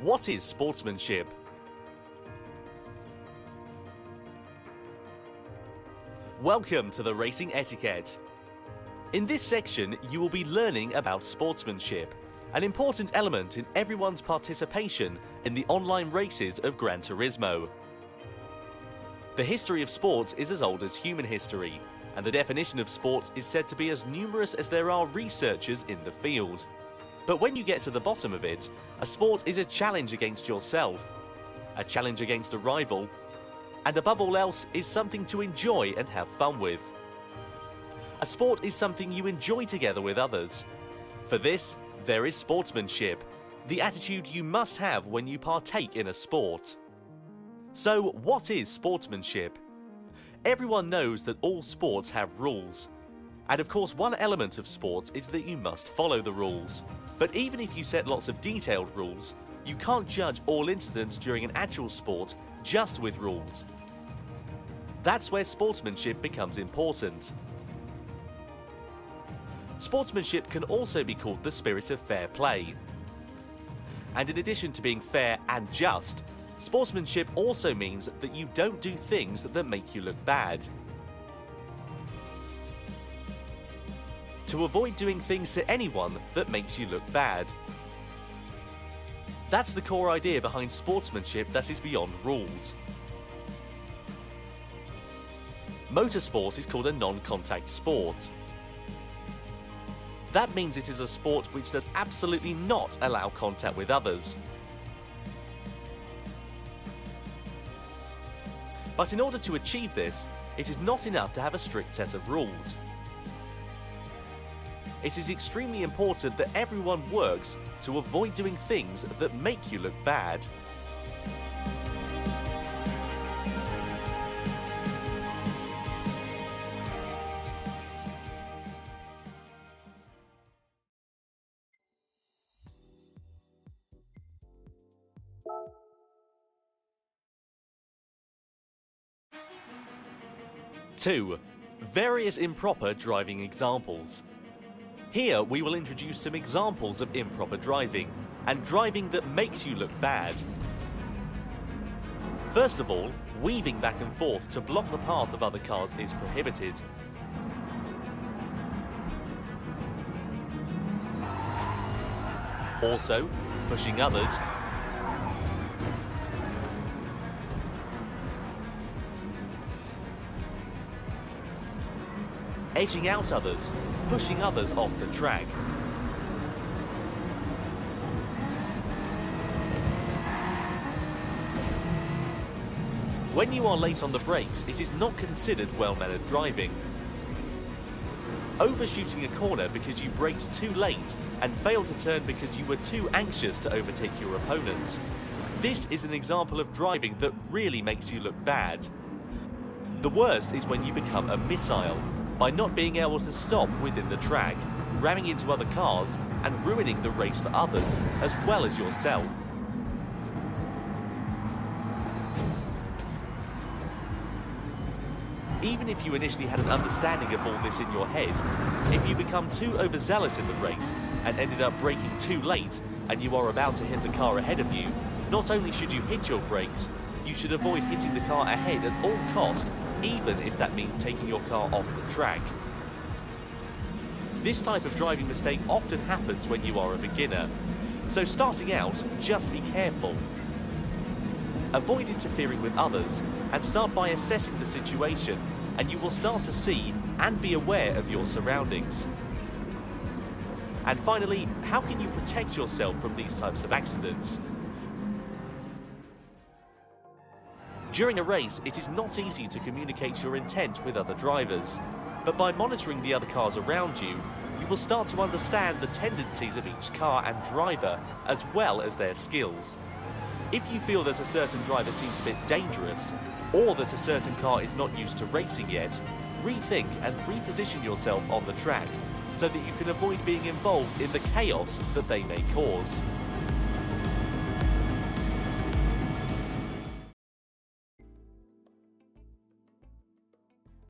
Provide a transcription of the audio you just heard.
What is sportsmanship? Welcome to the Racing Etiquette. In this section, you will be learning about sportsmanship, an important element in everyone's participation in the online races of Gran Turismo. The history of sports is as old as human history, and the definition of sport is said to be as numerous as there are researchers in the field. But when you get to the bottom of it, a sport is a challenge against yourself, a challenge against a rival, and above all else is something to enjoy and have fun with. A sport is something you enjoy together with others. For this, there is sportsmanship, the attitude you must have when you partake in a sport. So, what is sportsmanship? Everyone knows that all sports have rules. And of course, one element of sports is that you must follow the rules. But even if you set lots of detailed rules, you can't judge all incidents during an actual sport just with rules. That's where sportsmanship becomes important. Sportsmanship can also be called the spirit of fair play. And in addition to being fair and just, sportsmanship also means that you don't do things that make you look bad. To avoid doing things to anyone that makes you look bad. That's the core idea behind sportsmanship that is beyond rules. Motorsport is called a non-contact sport. That means it is a sport which does absolutely not allow contact with others. But in order to achieve this, it is not enough to have a strict set of rules. It is extremely important that everyone works to avoid doing things that make you look bad. Two, various improper driving examples. Here we will introduce some examples of improper driving, and driving that makes you look bad. First of all, weaving back and forth to block the path of other cars is prohibited. Also, pushing others, edging out others, pushing others off the track. When you are late on the brakes, it is not considered well-mannered driving. Overshooting a corner because you braked too late and failed to turn because you were too anxious to overtake your opponent. This is an example of driving that really makes you look bad. The worst is when you become a missile, by not being able to stop within the track, ramming into other cars and ruining the race for others as well as yourself. Even if you initially had an understanding of all this in your head, if you become too overzealous in the race and ended up braking too late and you are about to hit the car ahead of you, not only should you hit your brakes, you should avoid hitting the car ahead at all costs, even if that means taking your car off the track. This type of driving mistake often happens when you are a beginner, so starting out, just be careful. Avoid interfering with others and start by assessing the situation, and you will start to see and be aware of your surroundings. And finally, how can you protect yourself from these types of accidents? During a race, it is not easy to communicate your intent with other drivers, but by monitoring the other cars around you, you will start to understand the tendencies of each car and driver, as well as their skills. If you feel that a certain driver seems a bit dangerous, or that a certain car is not used to racing yet, rethink and reposition yourself on the track, so that you can avoid being involved in the chaos that they may cause.